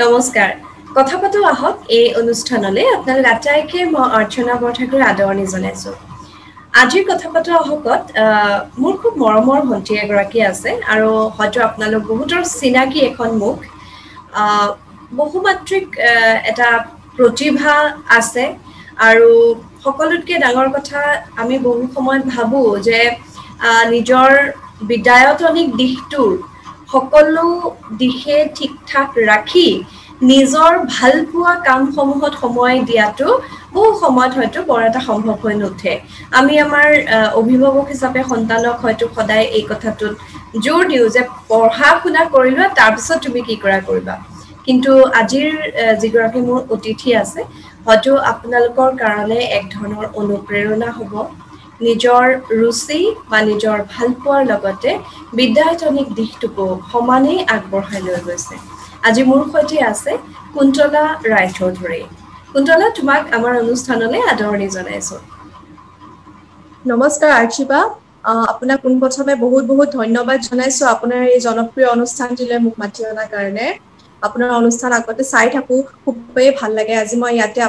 নমস্কাৰ কথা পাতো আহক এই অনুষ্ঠানলৈ আপোনালোক আটাইকে মই অৰ্চনা বৰঠাকুৰ আদৰণি জনাইছো আজিৰ কথা পাতো আহকত মোৰ খুব মৰমৰ ভণ্টি এগৰাকী আছে আৰু হয়তো আপোনালোক বহুতৰ চিনাকি এখন মুখ বহুমাত্ৰিক এটা প্ৰতিভা আছে আৰু সকলোতকৈ ডাঙৰ কথা আমি বহু সময়ত ভাবো যে নিজৰ বিদায়তনিক দিশটোৰ সকলো দিশে ঠিকঠাক ৰাখি নিজৰ ভাল পোৱা কামসমূহত সময় দিয়াটো বহু সময়ত হয়তো বৰ এটা সম্ভৱ হৈ নুঠে আমি আমাৰ অভিভাৱক হিচাপে সন্তানক হয়তো সদায় এই কথাটোত জোৰ দিওঁ যে পঢ়া শুনা কৰিলোৱা তাৰ পিছত তুমি কি কৰিবা কিন্তু আজিৰ যিগৰাকী মোৰ অতিথি আছে হয়তো আপোনালোকৰ কাৰণে এক ধৰণৰ অনুপ্ৰেৰণা হ'ব নিজৰ ৰুচি বা নিজৰ ভাল পোৱাৰ লগতে বিদ্যায়তনিক দিশটোকো সমানেই আগবঢ়াই লৈ গৈছে আজি মোৰ সৈতে আছে কুন্তলা ৰায়চৌধুৰী কুন্তলা তোমাক আমাৰ অনুষ্ঠানলৈ আদৰণি জনাইছো নমস্কাৰ আৰ্চিবা আপোনাক পোনপ্ৰথমে বহুত বহুত ধন্যবাদ জনাইছো আপোনাৰ এই জনপ্ৰিয় অনুষ্ঠানটিলৈ মোক মাতি অনাৰ কাৰণে আপোনাৰ অনুষ্ঠান আগতে চাই থাকো খুবেই ভাল লাগে আজি মই ইয়াতে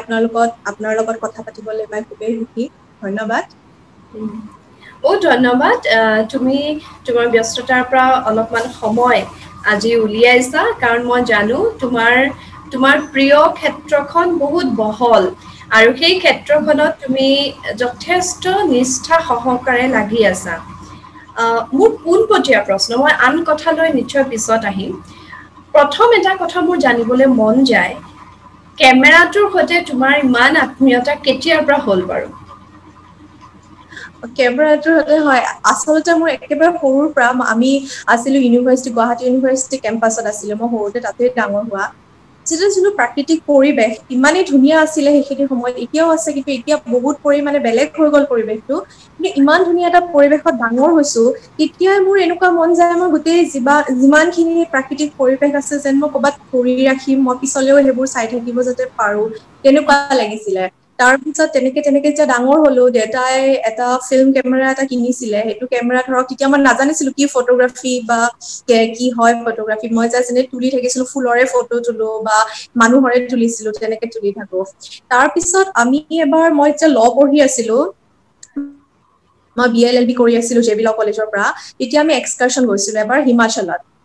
আপোনাৰ লগত কথা পাতিবলৈ পাই খুবেই সুখী ধন্যবাদ ধন্যবাদ তুমি তোমাৰ ব্যস্ততাৰ পৰা অলপমান সময় আজি উলিয়াইছা কাৰণ মই জানো তোমাৰ প্ৰিয় ক্ষেত্ৰখন বহুত বহল আৰু সেই ক্ষেত্ৰখনত তুমি যথেষ্ট নিষ্ঠা সহকাৰে লাগি আছা মোৰ পোনপটীয়া প্ৰশ্ন মই আন কথালৈ নিশ্চয় পিছত আহিম প্ৰথম এটা কথা মোৰ জানিবলৈ মন যায় কেমেৰাটোৰ সৈতে তোমাৰ ইমান আত্মীয়তা কেতিয়াৰ পৰা হ'ল বাৰু কেমেৰাটোৰ সৈতে হয় আচলতে মোৰ একেবাৰে সৰুৰ পৰা আমি আছিলো গুৱাহাটী ইউনিভাৰ্চিটি কেম্পাছত আছিলো মই সৰুতে তাতে ডাঙৰ হোৱা যিটো প্ৰাকৃতিক পৰিৱেশ ইমানেই ধুনীয়া আছিলে সেইখিনি সময়ত এতিয়াও আছে কিন্তু এতিয়া বহুত পৰিমাণে বেলেগ হৈ গ'ল পৰিৱেশটো কিন্তু ইমান ধুনীয়া এটা পৰিৱেশত ডাঙৰ হৈছো তেতিয়াই মোৰ এনেকুৱা মন যায় মই গোটেই যিমানখিনি প্ৰাকৃতিক পৰিৱেশ আছে যেন মই ক'ৰবাত ধৰি ৰাখিম মই পিছলেও সেইবোৰ চাই থাকিব যাতে পাৰো তেনেকুৱা লাগিছিলে তাৰ পিছত তেনেকে যেতিয়া ডাঙৰ হলো দেউতাই এটা ফিল্ম কেমেৰা এটা কিনিছিলে সেইটো কেমেৰা ধৰক তেতিয়া মই নাজানিছিলো কি ফটোগ্ৰাফি বা কি হয় ফটোগ্ৰাফি মই জাষ্ট এনে তুলি থাকিছিলো ফুলৰে ফটো তুলো বা মানুহৰে তুলিছিলো তেনেকে তুলি থাকো তাৰ পিছত মই যেতিয়া ল পঢ়ি আছিলো মই BLLB কৰি আছিলো জেবি ল কলেজৰ পৰা তেতিয়া আমি এক্সকাৰচন গৈছিলো এবাৰ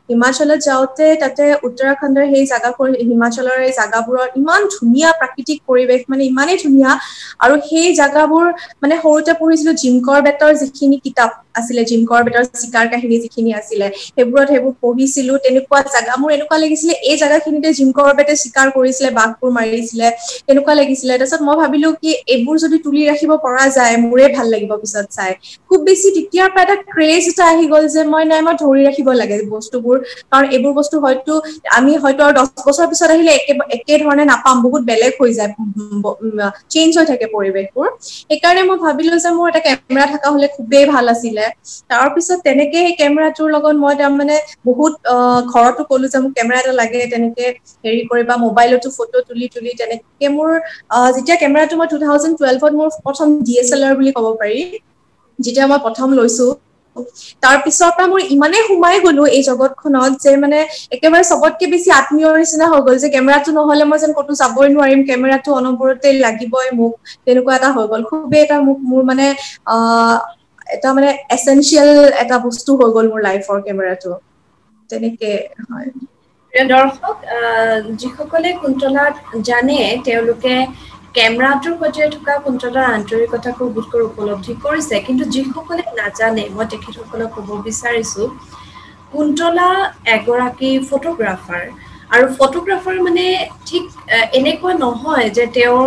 হিমাচলত যাওঁতে তাতে উত্তৰাখণ্ডৰ সেই জাগাবোৰ হিমাচলৰ এই জাগাবোৰত ইমান ধুনীয়া প্ৰাকৃতিক পৰিৱেশ মানে ইমানেই ধুনীয়া আৰু সেই জাগাবোৰ মানে সৰুতে পঢ়িছিলো জিমকৰ বেতৰ যিখিনি কিতাপ আছিলে জিমকৰ বেতৰ চিকাৰ কাহিনী যিখিনি আছিলে সেইবোৰ পঢ়িছিলো তেনেকুৱা জাগা মোৰ এনেকুৱা লাগিছিলে এই জাগাখিনিতে জিমকৰ বেতে চিকাৰ কৰিছিলে বাঘবোৰ মাৰিছিলে তেনেকুৱা লাগিছিলে তাৰপিছত মই ভাবিলো কি এইবোৰ যদি তুলি ৰাখিব পৰা যায় মোৰে ভাল লাগিব পিছত চাই খুব বেছি তেতিয়াৰ পৰা এটা ক্ৰেজ এটা আহি গ'ল যে মই ধৰি ৰাখিব লাগে বস্তুবোৰ কাৰণ এইবোৰ বস্তু হয়তো আমি হয়তো আৰু 10 বছৰ পিছত আহিলে একে ধৰণে নাপাম বহুত বেলেগ হৈ যায় চেঞ্জ হৈ থাকে পৰিৱেশবোৰ সেইকাৰণে মই ভাবিলো যে মোৰ এটা কেমেৰা থকা হলে খুবেই ভাল আছিলে তাৰ পিছত তেনেকে সেই কেমেৰাটোৰ লগত মই তাৰমানে বহুত ঘৰতো ক'লো যে মোক কেমেৰা এটা লাগে তেনেকে হেৰি কৰিবা মোবাইলতো ফটো তুলি তেনেকে মোৰ যেতিয়া কেমেৰাটো মই 2012ত মোৰ প্ৰথম DSLR বুলি ক'ব পাৰি যেতিয়া মই প্ৰথম লৈছো তাৰ পিছৰ পৰা মোৰ ইমানেই সোমাই গলো এই জগতখনত যে মানে একেবাৰে চবতকে বেছি আত্মীয়ৰ নিচিনা হৈ গ'ল যে কেমেৰাটো নহলে মই যেন ক'তো যাবই নোৱাৰিম কেমেৰাটো অনবৰতে লাগিবই মোক তেনেকুৱা এটা হৈ গ'ল খুবেই এটা মোৰ মানে এটা মানে এসেনশিয়েল এটা বস্তু হৈ গ'ল মোৰ লাইফৰ কেমেৰাটো তেনেকে হয় দৰ্শক যিসকলে কুন্তলাক জানে তেওঁলোকে কেমেৰাটোৰ সৈতে থকা কুন্তলাৰ আন্তৰিকতাকো বোধকৰো উপলব্ধি কৰিছে কিন্তু যিসকলে নাজানে মই তেখেতসকলক ক'ব বিচাৰিছো কুন্তলা এগৰাকী ফটোগ্ৰাফাৰ আৰু ফটোগ্ৰাফাৰ মানে ঠিক এনেকুৱা নহয় যে তেওঁ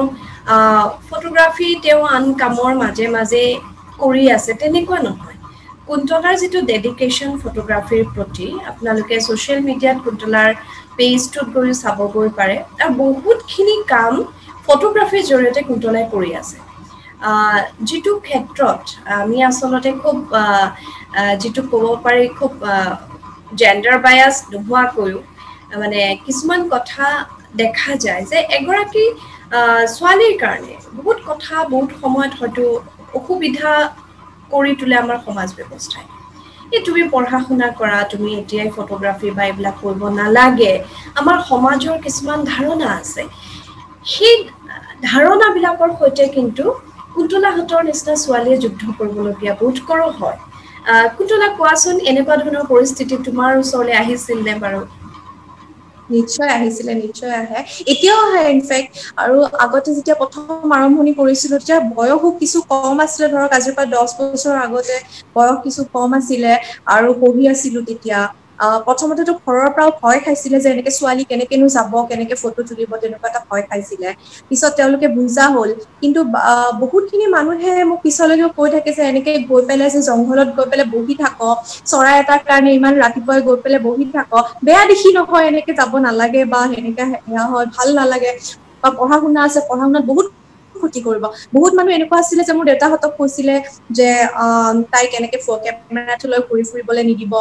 ফটোগ্ৰাফি তেওঁ আন কামৰ মাজে মাজে কৰি আছে তেনেকুৱা নহয় কুন্তলাৰ যিটো ডেডিকেশ্যন ফটোগ্ৰাফিৰ প্ৰতি আপোনালোকে ছ'চিয়েল মিডিয়াত কুন্তলাৰ পেজটোত গৈ চাবগৈ পাৰে আৰু বহুতখিনি কাম ফটোগ্ৰাফিৰ জৰিয়তে কুন্তলাই কৰি আছে যিটো ক্ষেত্ৰত আমি আচলতে খুব যিটো ক'ব পাৰি খুব জেণ্ডাৰ বায়াছ নোহোৱাকৈও মানে কিছুমান কথা দেখা যায় যে এগৰাকী ছোৱালীৰ কাৰণে বহুত সময়ত হয়তো অসুবিধা কৰি তোলে আমাৰ সমাজ ব্যৱস্থাই এই তুমি পঢ়া শুনা কৰা তুমি এতিয়াই ফটোগ্ৰাফি বা এইবিলাক কৰিব নালাগে আমাৰ সমাজৰ কিছুমান ধাৰণা আছে সেই ধাৰণাবিলাকৰ সৈতে কিন্তু কুন্তলাহঁতৰ নিচিনা ছোৱালীয়ে যুদ্ধ কৰিবলগীয়া বোধ কৰোঁ হয় কুন্তলা কোৱাচোন এনেকুৱা ধৰণৰ পৰিস্থিতি তোমাৰ ওচৰলৈ আহিছিল নে বাৰু নিশ্চয় আহিছিলে নিশ্চয় আহে এতিয়াও আহে ইনফেক্ট আৰু আগতে যেতিয়া প্ৰথম আৰম্ভণি কৰিছিলো তেতিয়া বয়সো কিছু কম আছিলে ধৰক আজিৰ পৰা 10 বছৰ আগতে বয়স কিছু কম আছিলে আৰু পঢ়ি আছিলো তেতিয়া প্ৰথমতেতো ঘৰৰ পৰাও ভয় খাইছিলে যে এনেকে ছোৱালী কেনেকেনো যাব কেনেকে ফটো তুলিব তেনেকুৱা এটা ভয় খাইছিলে পিছত তেওঁলোকে বুজা হ'ল কিন্তু বহুতখিনি মানুহে মোক পিছলৈকে কৈ থাকে যে এনেকে গৈ পেলাই যে জংঘলত গৈ পেলাই বহি থাকক চৰাই এটাৰ কাৰণে ইমান ৰাতিপুৱাই গৈ পেলাই বহি থাকক বেয়া দেখি নহয় এনেকে যাব নালাগে বা সেনেকা হেয়া হয় ভাল নালাগে বা পঢ়া শুনা আছে পঢ়া শুনাত বহুত ক্ষতি কৰিব বহুত মানুহ এনেকুৱা আছিলে যে মোৰ দেউতাহঁতক কৈছিলে যে তাই কেনেকে কেমেৰাটো লৈ ঘূৰি ফুৰিবলৈ নিদিব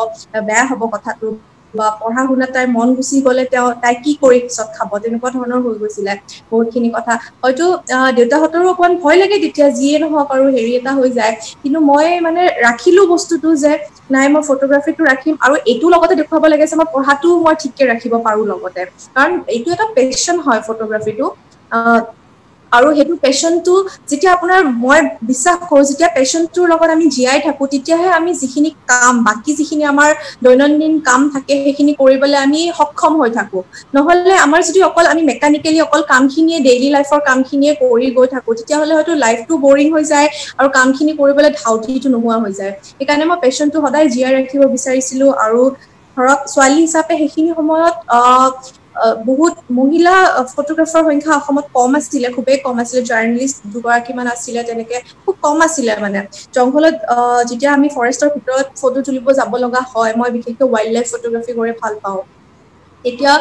বেয়া হ'ব কথাটো বা পঢ়া শুনাত তাই মন গুচি গলে তাই কি কৰি পিছত খাব তেনেকুৱা ধৰণৰ হৈ গৈছিলে বহুতখিনি কথা হয়তো দেউতাহঁতৰো অকমান ভয় লাগে তেতিয়া যিয়ে নহওক আৰু হেৰি এটা হৈ যায় কিন্তু মই মানে ৰাখিলো বস্তুটো যে নাই মই ফটোগ্ৰাফিটো ৰাখিম আৰু এইটো লগতে দেখুৱাব লাগে যে মই পঢ়াটোও মই ঠিককে ৰাখিব পাৰো লগতে কাৰণ এইটো এটা পেশ্বন হয় ফটোগ্ৰাফিটো আৰু সেইটো পেশ্বনটো যেতিয়া আপোনাৰ মই বিশ্বাস কৰো যেতিয়া পেশ্বনটোৰ লগত আমি জীয়াই থাকো তেতিয়াহে আমি যিখিনি কাম বাকি যিখিনি আমাৰ দৈনন্দিন কাম থাকে সেইখিনি কৰিবলৈ আমি সক্ষম হৈ থাকো নহলে আমাৰ যদি অকল আমি মেকানিকেলি অকল কামখিনিয়ে ডেইলি লাইফৰ কামখিনিয়ে কৰি গৈ থাকো তেতিয়াহলে হয়তো লাইফটো বৰিং হৈ যায় আৰু কামখিনি কৰিবলৈ ধাউতিটো নোহোৱা হৈ যায় সেইকাৰণে মই পেশ্বনটো সদায় জীয়াই ৰাখিব বিচাৰিছিলো আৰু ধৰক ছোৱালী হিচাপে সেইখিনি সময়ত বহুত মহিলা ফটোগ্ৰাফাৰ সংখ্যা অসমত কম আছিলে খুবেই কম আছিলে জাৰ্নেলিষ্ট দুগৰাকী মান আছিলে তেনেকে খুব কম আছিলে মানে জংঘলত যেতিয়া আমি ফৰেষ্টৰ ভিতৰত ফটো তুলিব যাব লগা হয় মই বিশেষকৈ ৱাইল্ড লাইফ ফটোগ্ৰাফি কৰি ভাল পাওঁ এতিয়া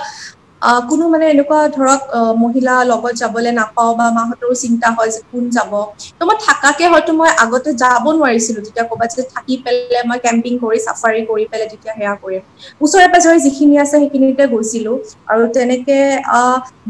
কোনো মানে এনেকুৱা ধৰক মহিলা লগত যাবলৈ নাপাওঁ বা মাহঁতৰো চিন্তা হয় যে কোন যাব তো মই থাকাকে হয়তো মই আগতে যাব নোৱাৰিছিলো তেতিয়া ক'ৰবাত যে থাকি পেলাই মই কেম্পিং কৰি চাফাৰী কৰি পেলাই তেতিয়া সেয়া কৰিম ওচৰে পাজৰে যিখিনি আছে সেইখিনিতে গৈছিলো আৰু তেনেকে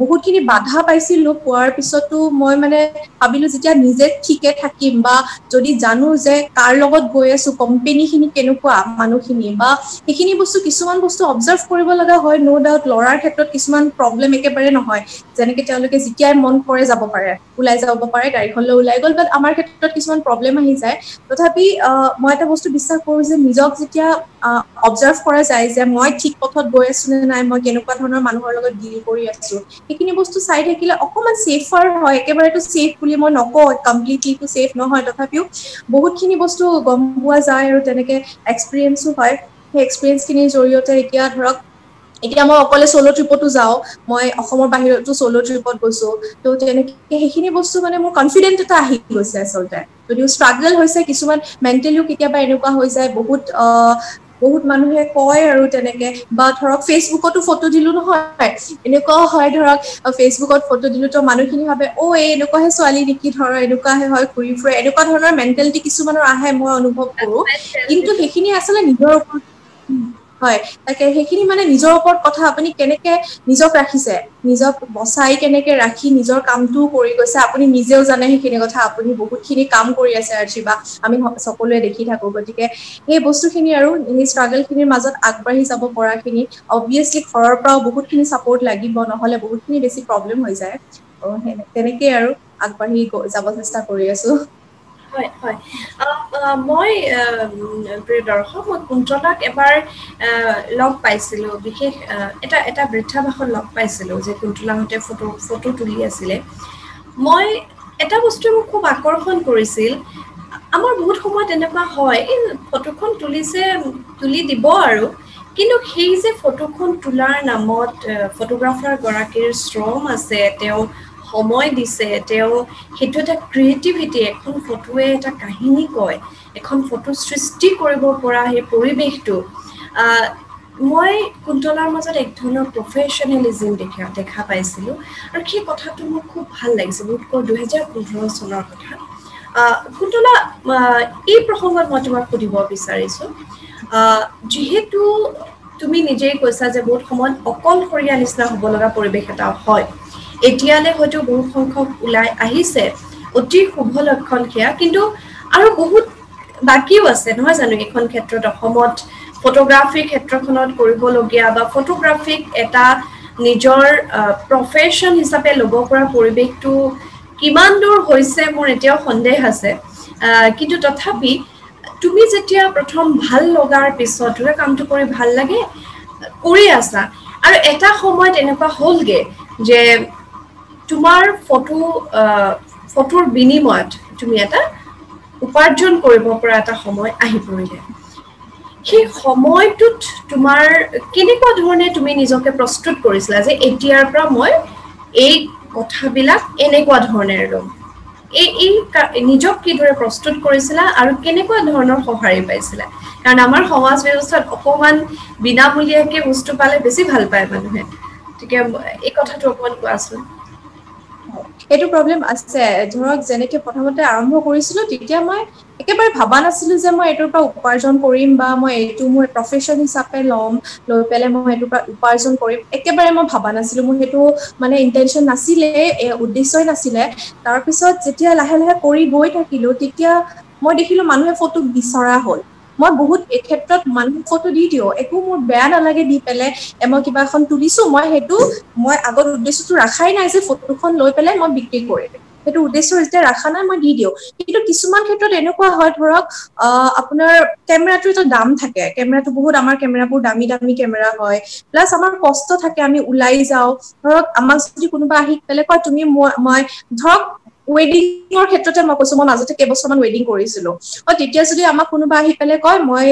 বহুতখিনি বাধা পাইছিলো পোৱাৰ পিছতো মই মানে ভাবিলো যেতিয়া নিজে ঠিকে থাকিম বা যদি জানো যে কাৰ লগত গৈ আছো কোম্পেনীখিনি কেনেকুৱা মানুহখিনি বা সেইখিনি বস্তু কিছুমান বস্তু অবজাৰ্ভ কৰিব লগা হয় নো ডাউট লৰাৰ ক্ষেত্ৰত কিছুমান প্ৰব্লেম একেবাৰে নহয় যেনেকে তেওঁলোকে যেতিয়াই মন কৰে যাব পাৰে ওলাই যাব পাৰে গাড়ীখনলৈ ওলাই গ'ল বাট আমাৰ ক্ষেত্ৰত কিছুমান প্ৰব্লেম আহি যায় তথাপি মই এটা বস্তু বিশ্বাস কৰো যে নিজক যেতিয়া অবজাৰ্ভ কৰা যায় যে মই ঠিক পথত গৈ আছো নে নাই মই কেনেকুৱা ধৰণৰ মানুহৰ লগত ডিল কৰি আছো সেইখিনি বস্তু চাই থাকিলে অকমান ছেফাৰ হয় একেবাৰেতো ছেফ বুলি মই নকওঁ কমপ্লিটলি ছেফ নহয় তথাপিও বহুতখিনি বস্তু গম পোৱা যায় আৰু তেনেকে এক্সপিৰিয়েঞ্চো হয় সেই এক্সপিৰিয়েঞ্চখিনিৰ জৰিয়তে এতিয়া ধৰক এতিয়া মই অকলে চ'ল' ট্ৰিপতো যাওঁ মই অসমৰ বাহিৰতো চ'ল' ট্ৰিপত গৈছো তো তেনেকে সেইখিনি বস্তু মানে মোৰ কনফিডেন্ট এটা আহি গৈছে আচলতে যদিও ষ্ট্ৰাগল হৈছে কিছুমান মেণ্টেলিও কেতিয়াবা এনেকুৱা হৈ যায় বহুত মানুহে কয় আৰু তেনেকে বা ধৰক ফেচবুকতো ফটো দিলো নহয় এনেকুৱাও হয় ধৰক ফেচবুকত ফটো দিলো তো মানুহখিনি ভাবে এনেকুৱাহে ছোৱালী নেকি ধৰ এনেকুৱাহে হয় ঘূৰি ফুৰে এনেকুৱা ধৰণৰ মেণ্টেলিটি কিছুমানৰ আহে মই অনুভৱ কৰো কিন্তু সেইখিনি আচলতে নিজৰ ওপৰত হয় তাকে সেইখিনি মানে নিজৰ ওপৰত কথা আপুনি কেনেকে নিজক ৰাখিছে নিজক বচাই কেনেকে ৰাখি নিজৰ কামটোও কৰি গৈছে আপুনি নিজেও জানে সেইখিনি কথা আপুনি বহুতখিনি কাম কৰি আছে আৰ্চিবা আমি সকলোৱে দেখি থাকো গতিকে সেই বস্তুখিনি আৰু সেই ষ্ট্ৰাগলখিনিৰ মাজত আগবাঢ়ি যাব পৰাখিনি অবভিয়াছলি ঘৰৰ পৰাও বহুতখিনি ছাপৰ্ট লাগিব নহলে বহুতখিনি বেছি প্ৰব্লেম হৈ যায় তেনেকেই আৰু আগবাঢ়ি যাব চেষ্টা কৰি আছো হয় হয় মই প্ৰিয় দৰ্শক মই কুন্তলাক এবাৰ লগ পাইছিলোঁ বিশেষ এটা বৃদ্ধাবাসত লগ পাইছিলোঁ যে কুন্তলাহঁতে ফটো তুলি আছিলে মই এটা বস্তুৱে মোক খুব আকৰ্ষণ কৰিছিল আমাৰ বহুত সময়ত এনেকুৱা হয় এই ফটোখন তুলি দিব আৰু কিন্তু সেই যে ফটোখন তোলাৰ নামত ফটোগ্ৰাফাৰ গৰাকীৰ শ্ৰম আছে তেওঁ সময় দিছে তেওঁ সেইটো এটা ক্ৰিয়েটিভিটি এখন ফটোৱে এটা কাহিনী কয় এখন ফটো সৃষ্টি কৰিব পৰা সেই পৰিৱেশটো মই কুন্তলাৰ মাজত এক ধৰণৰ প্ৰফেশ্যনেলিজিম দেখা পাইছিলোঁ আৰু সেই কথাটো মোৰ খুব ভাল লাগিছে বোধকৰো 2015 চনৰ কথা কুন্তলা এই প্ৰসংগত মই তোমাক সুধিব বিচাৰিছোঁ যিহেতু তুমি নিজেই কৈছা যে বহুত সময়ত অকলশৰীয়া নিচিনা হ'ব লগা পৰিৱেশ এটা হয় এতিয়ালে হয়তো বহুত সংখ্যক ওলাই আহিছে অতি শুভ লক্ষণ সেয়া কিন্তু আৰু বহুত বাকিও আছে নহয় জানো এখন ক্ষেত্ৰত অসমত ফটোগ্ৰাফি ক্ষেত্ৰখনত কৰিবলগীয়া বা ফটোগ্ৰাফিক এটা নিজৰ প্ৰফেশন হিচাপে ল'ব পৰা পৰিৱেশটো কিমান দূৰ হৈছে মোৰ এতিয়াও সন্দেহ আছে কিন্তু তথাপি তুমি যেতিয়া প্ৰথম ভাল লগাৰ পিছত ধৰা কামটো কৰি ভাল লাগে কৰি আছা আৰু এটা সময়ত এনেকুৱা হ'লগে যে তোমাৰ ফটোৰ বিনিময়ত তুমি এটা উপাৰ্জন কৰিব পৰা এটা সময় আহি পৰিলে সেই সময়টোত তোমাৰ কেনেকুৱা ধৰণে তুমি নিজকে প্ৰস্তুত কৰিছিলা যে এতিয়াৰ পৰা মই এই কথাবিলাক এনেকুৱা ধৰণেৰে ল'ম এই নিজক কিদৰে প্ৰস্তুত কৰিছিলা আৰু কেনেকুৱা ধৰণৰ সঁহাৰি পাইছিলা কাৰণ আমাৰ সমাজ ব্যৱস্থাত অকমান বিনামূলীয়াকে বস্তু পালে বেছি ভাল পায় মানুহে ঠিক এই কথাটো অকমান কোৱাচোন এইটো প্ৰবলেম আছে ধৰক যেনেকে প্ৰথমতে আৰম্ভ কৰিছিলো তেতিয়া মই একেবাৰে ভাবা নাছিলো যে মই এইটোৰ পৰা উপাৰ্জন কৰিম বা মই এইটো মোৰ প্ৰফেশন হিচাপে ল'ম লৈ পেলাই মই এইটোৰ পৰা উপাৰ্জন কৰিম একেবাৰে মই ভাবা নাছিলো মোৰ সেইটো মানে ইন্টেনশন নাছিলে উদ্দেশ্যই নাছিলে তাৰ পিছত যেতিয়া লাহে লাহে কৰি গৈ থাকিলো তেতিয়া মই দেখিলো মানুহে ফটো বিচৰা হ'ল মই বহুত এই ক্ষেত্ৰত মানুহ ফটো দি দিও একো মোৰ বেয়া নালাগে দি পেলাই মই কিবা এখন তুলিছো মই আগত উদ্দেশ্যটো ৰাখাই নাই যে ফটোখন লৈ পেলাই মই বিক্ৰী কৰিম সেইটো উদ্দেশ্য যেতিয়া ৰাখা নাই মই দি দিও কিন্তু কিছুমান ক্ষেত্ৰত এনেকুৱা হয় ধৰক আপোনাৰ কেমেৰাটোৰ এটা দাম থাকে কেমেৰাটো বহুত আমাৰ কেমেৰাবোৰ দামী কেমেৰা হয় প্লাছ আমাৰ কষ্ট থাকে আমি ওলাই যাও ধৰক আমাক যদি কোনোবা আহি পেলাই কয় তুমি মই ধৰক ৱেডিঙৰ ক্ষেত্ৰতে মই কৈছো মই মাজতে কেইবছৰমান ৱেডিং কৰিছিলো তেতিয়া যদি আমাক কোনোবা আহি পেলাই কয় মই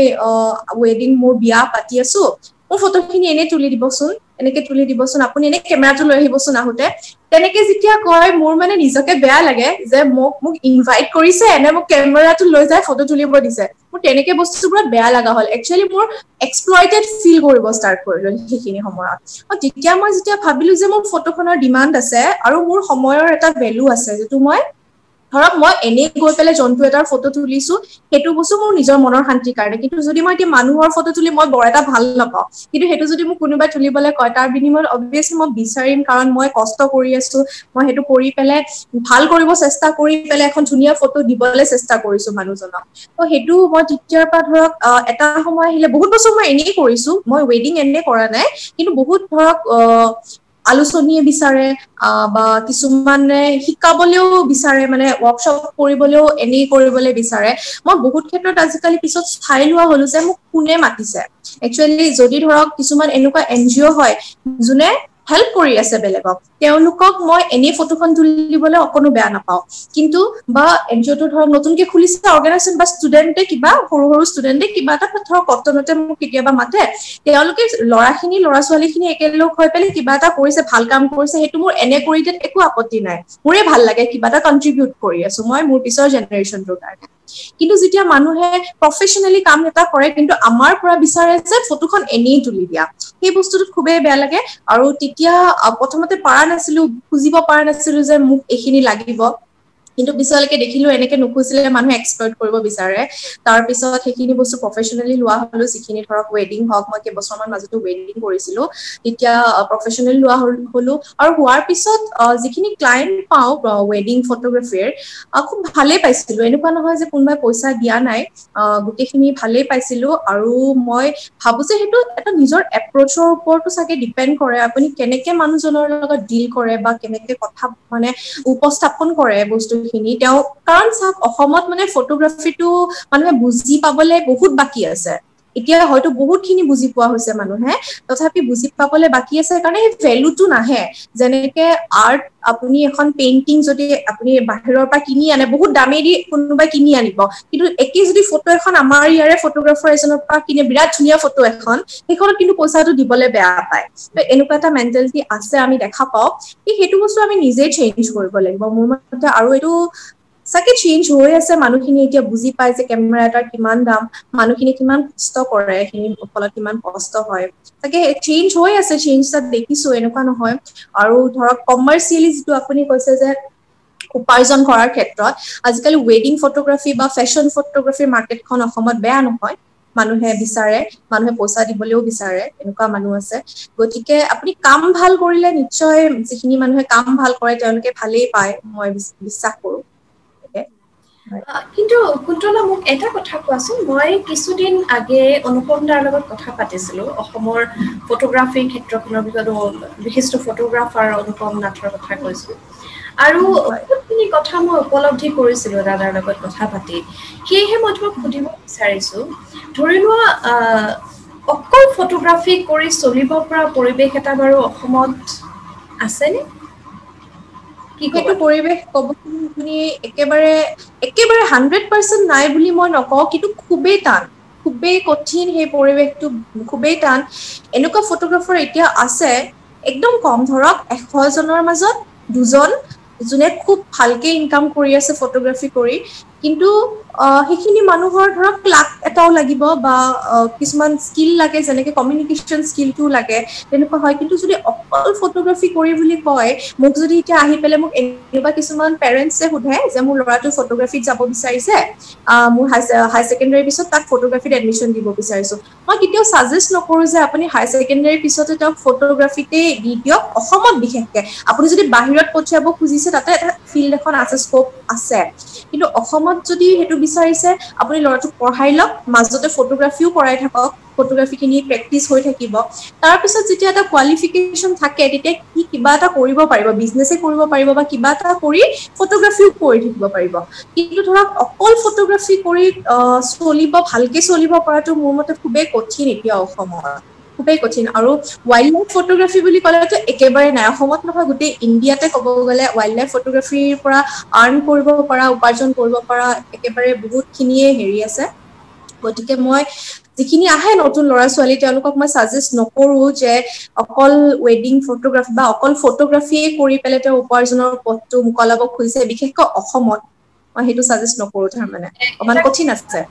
ৱেডিং মোৰ বিয়া পাতি আছো মোৰ ফটোখিনি এনে তুলি দিবচোন এনেকে তুলি দিবচোন আপুনি এনে কেমেৰাটো লৈ আহিবচোন আহোতে তেনেকে যেতিয়া কয় মোৰ মানে নিজকে বেয়া লাগে যে মোক ইনভাইট কৰিছে এনে মোক কেমেৰাটো লৈ যায় ফটো তুলিব দিছে মোৰ তেনেকে বস্তুবোৰত বেয়া লগা হ'ল একচুৱেলি মোৰ এক্সপ্লইটেড ফিল কৰিব ষ্টাৰ্ট কৰিলো সেইখিনি সময়ত তেতিয়া মই যেতিয়া ভাবিলো যে মোৰ ফটোখনৰ ডিমাণ্ড আছে আৰু মোৰ সময়ৰ এটা ভেলু আছে যিটো মই ধৰক মই এনেই গৈ পেলাই জন্তু এটাৰ ফটো তুলিছো সেইটো বস্তু মোৰ নিজৰ মনৰ শান্তিৰ কাৰণে কিন্তু যদি মই এতিয়া মানুহৰ ফটো তুলি মই বৰ এটা ভাল নাপাওঁ কিন্তু সেইটো যদি মোক কোনোবাই তুলিবলৈ কয় তাৰ বিনিময়ত অবভিয়াছলি মই বিচাৰিম কাৰণ মই কষ্ট কৰি আছো মই সেইটো কৰি পেলাই ভাল কৰিব চেষ্টা কৰি পেলাই এখন ধুনীয়া ফটো দিবলৈ চেষ্টা কৰিছো মানুহজনক সেইটো মই তেতিয়াৰ পৰা ধৰক এটা সময় আহিলে বহুত বছৰ মই এনেই কৰিছো মই ৱেডিং এনে কৰা নাই কিন্তু বহুত ধৰক আলোচনীয়ে বিচাৰে বা কিছুমানে শিকাবলেও বিচাৰে মানে ৱৰ্কশ্বপ কৰিবলেও এনেই কৰিবলৈ বিচাৰে মই বহুত ক্ষেত্ৰত আজিকালি পিছত চাই লোৱা হলো যে মোক কোনে মাতিছে একচুৱেলি যদি ধৰক কিছুমান এনেকুৱা NGO হয় যোনে হেল্প কৰি আছে বেলেগক তেওঁলোকক মই এনেই ফটোখন তুলিবলৈ অকনো বেয়া নাপাওঁ কিন্তু বা NGO-টো ধৰক নতুনকে খুলিছে অৰ্গেনাইজেশ্যন বা ষ্টুডেণ্টে কিবা সৰু ষ্টুডেণ্টে কিবা এটা ধৰক কটনতে মোক কেতিয়াবা মাতে তেওঁলোকে ল'ৰা ছোৱালীখিনি একেলগ হৈ পেলাই কিবা এটা কৰিছে ভাল কাম কৰিছে সেইটো মোৰ এনে কৰি দিয়াত একো আপত্তি নাই মোৰে ভাল লাগে কিবা এটা কন্ট্ৰিবিউট কৰি আছো মই মোৰ পিছৰ জেনেৰেশ্যনটোৰ কাৰণে কিন্তু যেতিয়া মানুহে প্ৰফেচনেলি কাম এটা কৰে কিন্তু আমাৰ পৰা বিচাৰে যে ফটোখন এনেই তুলি দিয়া সেই বস্তুটোত খুবেই বেয়া লাগে আৰু তেতিয়া প্ৰথমতে পাৰা নাছিলো খুজিব পাৰা নাছিলো যে মোক এইখিনি লাগিব কিন্তু পিছলৈকে দেখিলো এনেকে নুখুজিলে মানুহে এক্সপ্লইট কৰিব বিচাৰে তাৰ পিছত সেইখিনি বস্তু প্ৰফেচনেলি লোৱা হলো যিখিনি ধৰক ৱেডিং হওক মই কেইবছৰমান মাজতে ৱেডিং কৰিছিলো তেতিয়া প্ৰফেচনেলি লোৱা হলো আৰু হোৱাৰ পিছত যিখিনি ক্লায়েন্ট পাওঁ ৱেডিং ফটোগ্ৰাফীৰ খুব ভালেই পাইছিলো এনেকুৱা নহয় যে কোনোবাই পইচা দিয়া নাই গোটেইখিনি ভালেই পাইছিলো আৰু মই ভাবো যে সেইটো এটা নিজৰ এপ্ৰচৰ ওপৰতো চাগে ডিপেণ্ড কৰে আপুনি কেনেকে মানুহজনৰ লগত ডিল কৰে বা কেনেকে কথা মানে উপস্থাপন কৰে বস্তুখিনি তেওঁ কাৰণ চাওক অসমত মানে ফটোগ্ৰাফিটো মানুহে বুজি পাবলৈ বহুত বাকী আছে এতিয়া হয়তো বহুতখিনি বুজি পোৱা হৈছে মানুহে তথাপি বুজি পাবলৈ বাকী আছে কাৰণে সেই ভেলুটো নাহে যেনেকে আৰ্ট আপুনি এখন পেইন্টিং যদি আপুনি বাহিৰৰ পৰা কিনি আনে বহুত দামেদি কোনোবাই কিনি আনিব কিন্তু একেই যদি ফটো এখন আমাৰ ইয়াৰে ফটোগ্ৰাফাৰ এজনৰ পৰা কিনে বিৰাট ধুনীয়া ফটো এখন সেইখনত কিন্তু পইচাটো দিবলৈ বেয়া পায় এনেকুৱা এটা মেণ্টেলিটি আছে আমি দেখা পাওঁ সেইটো বস্তু আমি নিজেই চেঞ্জ কৰিব লাগিব মোৰ মতে আৰু এইটো চাগে চেঞ্জ হৈ আছে মানুহখিনি এতিয়া বুজি পায় যে কেমেৰা এটাৰ কিমান দাম মানুহখিনি কিমান কষ্ট কৰে সেইখিনি ফলত কিমান কষ্ট হয় তাকে চেঞ্জ হৈ আছে চেঞ্জ দেখিছো এনেকুৱা নহয় আৰু ধৰক কমাৰ্চিয়েলি যিটো আপুনি কৈছে যে উপাৰ্জন কৰাৰ ক্ষেত্ৰত আজিকালি ৱেডিং ফটোগ্ৰাফী বা ফেশ্বন ফটোগ্ৰাফীৰ মাৰ্কেটখন অসমত বেয়া নহয় মানুহে বিচাৰে মানুহে পইচা দিবলৈও বিচাৰে এনেকুৱা মানুহ আছে গতিকে আপুনি কাম ভাল কৰিলে নিশ্চয় যিখিনি মানুহে কাম ভাল কৰে তেওঁলোকে ভালেই পায় মই বিশ্বাস কৰো কিন্তু কুন্তলা মোক এটা কথা কোৱাচোন মই কিছুদিন আগে অনুপম দাৰ লগত কথা পাতিছিলো অসমৰ ফটোগ্ৰাফি ক্ষেত্ৰখনৰ বিষয়ে বিশিষ্ট ফটোগ্ৰাফাৰ অনুপম নাথৰ কথা কৈছো আৰু বহুতখিনি কথা মই উপলব্ধি কৰিছিলো দাদাৰ লগত কথা পাতি সেয়েহে মই তোমাক সুধিব বিচাৰিছো ধৰি লোৱা অকল ফটোগ্ৰাফি কৰি চলিব পৰা পৰিৱেশ এটা বাৰু অসমত আছেনে সেইটো পৰিৱেশ ক'ব আপুনি একেবাৰে 100% নাই বুলি মই নকওঁ কিন্তু খুবেই কঠিন সেই পৰিৱেশটো খুবেই টান এনেকুৱা ফটোগ্ৰাফাৰ এতিয়া আছে একদম কম ধৰক 100 জনৰ মাজত 2 জন যোনে খুব ভালকে ইনকাম কৰি আছে ফটোগ্ৰাফি কৰি কিন্তু সেইখিনি মানুহৰ ধৰক লাক এটাও লাগিব বা কিছুমান স্কিল লাগে যেনেকে কমিউনিকেশ্যন স্কিলটো লাগে তেনেকুৱা হয় কিন্তু যদি অকল ফটোগ্ৰাফি কৰি বুলি কয় মোক যদি এতিয়া আহি পেলে মোক এনেকুৱা কিছুমান পেৰেণ্টছে সোধে যে মোৰ ল'ৰাটো ফটোগ্ৰাফিত যাব বিচাৰিছে মোৰ হাই সেকেন্ডাৰী পিছত তাক ফটোগ্ৰাফিত এডমিশন দিব বিচাৰিছো মই কেতিয়াও সাজেষ্ট নকৰো যে আপুনি হাই সেকেন্ডাৰী পিছতে তাক ফটোগ্ৰাফিতে দি দিয়ক অসমত বিশেষকে আপুনি যদি বাহিৰত পঠিয়াব খুজিছে তাতে এটা ফিল্ড এখন আছে স্কোপ আছে কিন্তু অসমত যদি হেতু বিচাৰিছে আপুনি ল'ৰাটোক পঢ়াই লওক মাজতে ফটোগ্ৰাফিও কৰাই থাকক ফটোগ্ৰাফিখিনি প্ৰেক্টিস হৈ থাকিব তাৰ পিছত যেতিয়া এটা কোৱালিফিকেশন থাকে তেতিয়া কি কিবা এটা কৰিব পাৰিব বিজনেছে কৰিব পাৰিব বা কিবা এটা কৰি ফটোগ্ৰাফিও কৰি থাকিব পাৰিব কিন্তু ধৰক অকল ফটোগ্ৰাফি কৰি চলিব ভালকে চলিব পৰাটো মোৰ মতে খুবেই কঠিন এতিয়া অসমত খুবেই কঠিন আৰু ওয়াইল্ড লাইফ ফটোগ্ৰাফি বুলি ক'লেতো একেবাৰে নাই অসমত নহয় গোটেই ইণ্ডিয়াতে ক'ব গ'লে ওয়াইল্ড লাইফ ফটোগ্ৰাফিৰ পৰা আৰ্ন কৰিব পৰা উপাৰ্জন কৰিব পৰা একেবাৰে বহুতখিনিয়ে হেৰি আছে গতিকে মই যিখিনি আহে নতুন ল'ৰা ছোৱালী তেওঁলোকক মই সাজেষ্ট নকৰো যে অকল ওয়েডিং ফটোগ্ৰাফি বা অকল ফটোগ্ৰাফিয়ে কৰি পেলে তেওঁ উপাৰ্জনৰ পথটো মুকলাব খুজিছে বিশেষকৈ অসমত মই হেতু সাজেষ্ট নকৰো তাৰ মানে অমান কঠিন আছে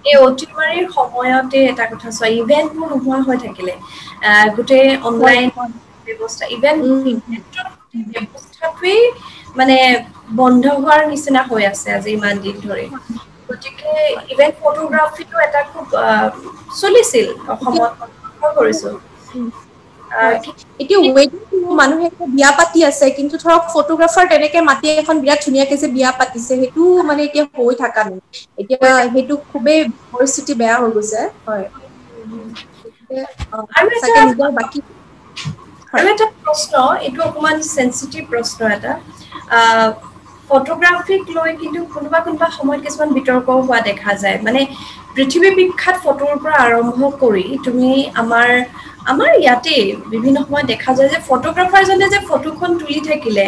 এই অতিমাৰীৰ সময়তে এটা কথা চোৱা ইভেন্টবোৰ নোহোৱা হৈ থাকিলে গোটেই অনলাইন ব্যৱস্থা ইভেন্ট ব্যৱস্থাটোৱেই মানে বন্ধ হোৱাৰ নিচিনা হৈ আছে আজি ইমান দিন ধৰি গতিকে ইভেন্ট ফটোগ্ৰাফিটো এটা খুব চলিছিল অসমত কৰিছো এতিয়া ওয়েডিং মানুহে বিয়া পাতি আছে কিন্তু ধৰক ফটোগ্ৰাফাৰ তেনেকে মাতি এখন বিৰাট ধুনীয়াকে যে বিয়া পাতিছে হেতু মানে এতিয়া হৈ থাকা নাই এতিয়া হেতু খুবেই পৰিস্থিতি বেয়া হৈ গৈছে হয় আৰু এটা প্ৰশ্ন এইটো অকমান সেনসিটিভ প্ৰশ্ন এটা ফটোগ্ৰাফিক লৈ কিন্তু কোনোবা সময়ত কিছুমান বিতৰ্ক হোৱা দেখা যায় মানে পৃথিৱী বিখ্যাত ফটোৰ পৰা আৰম্ভ কৰি তুমি আমাৰ ইয়াতে বিভিন্ন সময় দেখা যায় যে ফটোগ্ৰাফাৰজনে যে ফটোখন তুলি থাকিলে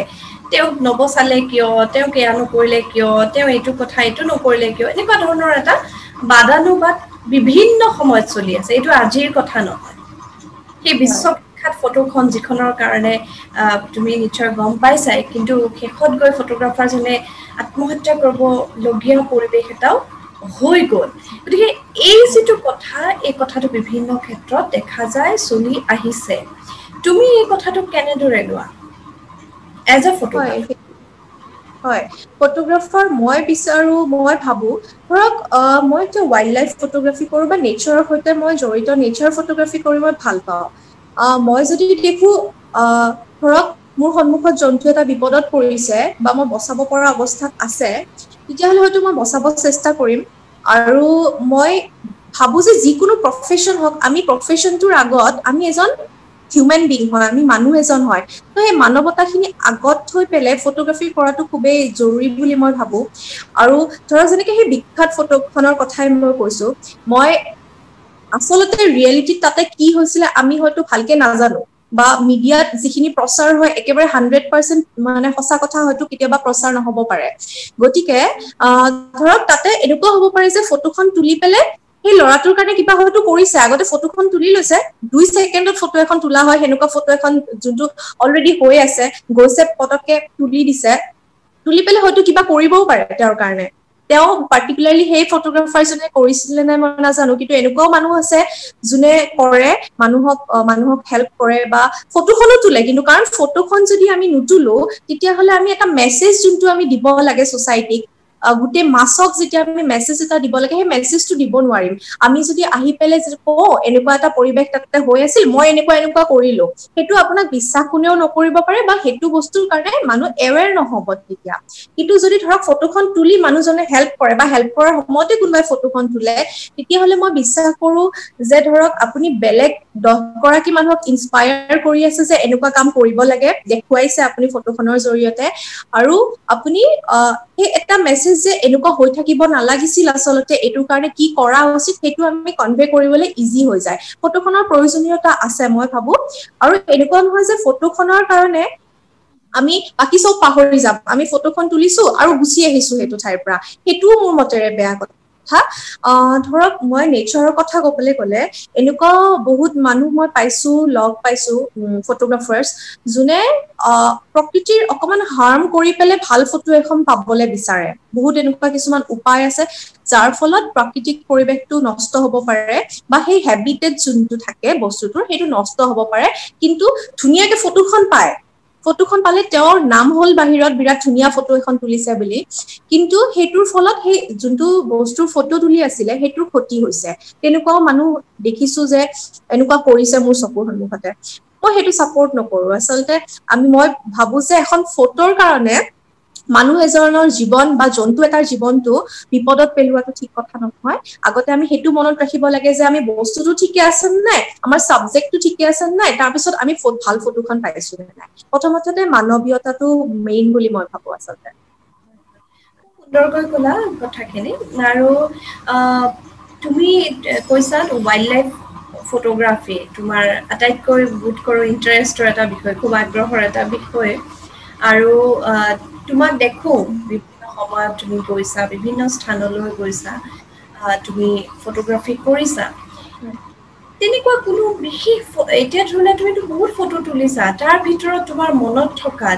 তেওঁক নবচালে কিয় তেওঁক এয়া নকৰিলে কিয় তেওঁ এইটো কথা এইটো নকৰিলে কিয় এনেকুৱা ধৰণৰ এটা বাদানুবাদ বিভিন্ন সময়ত চলি আছে এইটো আজিৰ কথা নহয় সেই বিশ্ববিখ্যাত ফটোখন যিখনৰ কাৰণে তুমি নিশ্চয় গম পাইছাই কিন্তু শেষত গৈ ফটোগ্ৰাফাৰজনে আত্মহত্যা কৰিব লগীয়া পৰিৱেশ এটাও হৈ গ'ল গতিকে এই যিটো কথা এই কথাটো বিভিন্ন ক্ষেত্ৰত দেখা যায় চলি আহিছে তুমি এই কথাটো কেনেদৰে লোৱা এজ আ ফটোগ্ৰাফাৰ হয় ফটোগ্ৰাফাৰ মই ভাবো ধৰক মই যে ওয়াইল্ড লাইফ ফটোগ্ৰাফি কৰো বা নেচাৰৰ সৈতে মই জড়িত নেচাৰ ফটোগ্ৰাফি কৰি মই ভাল পাওঁ মই যদি দেখো ধৰক মোৰ সন্মুখত জন্তু এটা বিপদত পৰিছে বা মই বচাব পৰা অৱস্থাত আছে তেতিয়াহ'লে হয়তো মই বচাব চেষ্টা কৰিম আৰু মই ভাবো যে যিকোনো প্ৰফেশন হওক আমি প্ৰফেশনটোৰ আগত আমি এজন হিউম্যান বিং হয় আমি মানুহ এজন হয় তো এই মানৱতাখিনি আগত থৈ পেলাই ফটোগ্ৰাফি কৰাটো খুবেই জৰুৰী বুলি মই ভাবো আৰু ধৰক যেনেকৈ সেই বিখ্যাত ফটোখনৰ কথাই মই কৈছো মই আসলতে ৰিয়েলিটি তাতে কি হৈছিলে আমি হয়তো ভালকে নাজানো বা মিডিয়াত যিখিনি প্ৰচাৰ হয় একেবাৰে 100% মানে সঁচা কথা হয়তো কেতিয়াবা প্ৰচাৰ নহব পাৰে গতিকে ধৰক তাতে এনেকুৱা হ'ব পাৰে যে ফটোখন তুলি পেলাই সেই ল'ৰাটোৰ কাৰণে কিবা হয়তো কৰিছে আগতে ফটোখন তুলি লৈছে 2 সেকেন্ডত ফটো এখন তোলা হয় হেনেকুৱা ফটো এখন যোনটো অলৰেডি হৈ আছে গৈছে পটকে তুলি দিছে তুলি পেলাই হয়তো কিবা কৰিবও পাৰে তেওঁৰ কাৰণে তেওঁ পাৰ্টিকুলাৰলি সেই ফটোগ্ৰাফাৰজনে কৰিছিলে নে মই নাজানো কিন্তু এনেকুৱাও মানুহ আছে যোনে কৰে মানুহক হেল্প কৰে বা ফটোখনো তোলে কিন্তু কাৰণ ফটোখন যদি আমি নুতুলো তেতিয়াহ'লে আমি এটা মেছেজ যোনটো আমি দিব লাগে সোসাইটিক গুটে মাছক যেতিয়া আমি মেছেজ এটা দিব লাগে সেই মেছেজটো দিব নোৱাৰিম আমি যদি আহি পেলে যে এনেকুৱা এটা পৰিবেশ তাতে হৈ আছিল মই এনেকুৱা কৰিলো হেতু আপোনাক বিশ্বাস কোনেও নকৰিব পাৰে বা হেতু বস্তুৰ কাৰণে মানুহ এৱেৰ নহব তেতিয়া কিন্তু যদি ধৰক ফটোখন তুলি মানুহজনে হেল্প কৰে বা হেল্প কৰাৰ সময়তে কোনোবাই ফটোখন তুলে তেতিয়া হলে মই বিশ্বাস কৰো যে ধৰক আপুনি বেলেগ 10 গৰাকী মানুহক ইনস্পায়াৰ কৰি আছে যে এনেকুৱা কাম কৰিব লাগে দেখুৱাইছে আপুনি ফটোখনৰ জৰিয়তে আৰু আপুনি এই এটা মেছেজ যে এনেকুৱা হৈ থাকিব নালাগিছিল আসলতে এটোৰ কাৰণে কি কৰা উচিত হেতু আমি কনভে কৰিবলৈ ইজি হৈ যায় ফটোখনৰ প্ৰয়োজনীয়তা আছে মই ভাবো আৰু এনেকুৱা নহয় যে ফটোখনৰ কাৰণে আমি বাকি সব পাহৰি যাম আমি ফটোখন তুলিছো আৰু গুছি আহিছো হেতু ঠাইৰ পৰা হেতুও মোৰ মতেৰে বেয়া কথা ধৰক মই নেচাৰৰ কথা ক'বলৈ গ'লে এনেকুৱা বহুত মানুহ মই পাইছো লগ পাইছো ফটোগ্ৰাফাৰ্ছ যোনে প্ৰকৃতিৰ অকমান হাৰ্ম কৰি পেলে ভাল ফটো এখন পাবলৈ বিচাৰে বহুত এনেকুৱা কিছুমান উপায় আছে যাৰ ফলত প্ৰাকৃতিক পৰিবেশটো নষ্ট হ'ব পাৰে বা সেই হেবিটেট যোনটো থাকে বস্তুটোৰ হেতু নষ্ট হ'ব পাৰে কিন্তু ধুনিয়াকে ফটোখন পালে তেওঁৰ নাম হল বাহিৰত বিৰাট ধুনিয়া ফটো এখন তুলিছে বুলি কিন্তু হেতুৰ ফলত সেই যোনটো বস্তুৰ ফটো তুলি আছিলে হেতুৰ ক্ষতি হৈছে তেনেকুৱাও মানুহ দেখিছো যে এনেকুৱা কৰিছে মোৰ চকুৰ সন্মুখতে মই হেতু সাপোৰ্ট নকৰো আসলতে মই ভাবো যে এখন ফটোৰ কাৰণে মানুহ এজনৰ জীৱন বা জন্তু এটাৰ জীৱনটো বিপদত পেলোৱাটো ঠিক কথা নহয় আগতে আমি হেতু মনত ৰাখিব লাগে যে আমি বস্তুটো ঠিকে আছে নাই আমাৰ সাবজেক্টটো ঠিকে আছে নাই তাৰ পিছত আমি ভাল ফটোখন পাইছো নাই প্ৰথমতে মানৱীয়তাটো মেইন বুলি মই ভাবো আসলতে সুন্দৰকৈ কলা কথাখিনি আৰু তুমি কৈছা ওয়াইল্ড লাইফ ফটোগ্ৰাফি তোমাৰ আটাইতকৈ বুট কৰো ইন্টাৰেষ্টৰ এটা বিষয় খুব আগ্ৰহৰ এটা বিষয় আৰু তোমাক দেখো বিভিন্ন সময়ত তুমি গৈছা বিভিন্ন স্থানলৈ গৈছা তুমি ফটোগ্ৰাফি কৰিছা তেনেকুৱা কোনো বিশেষ এতিয়া ধৰণে তুমিতো বহুত ফটো তুলিছা তাৰ ভিতৰত তোমাৰ মনত থকা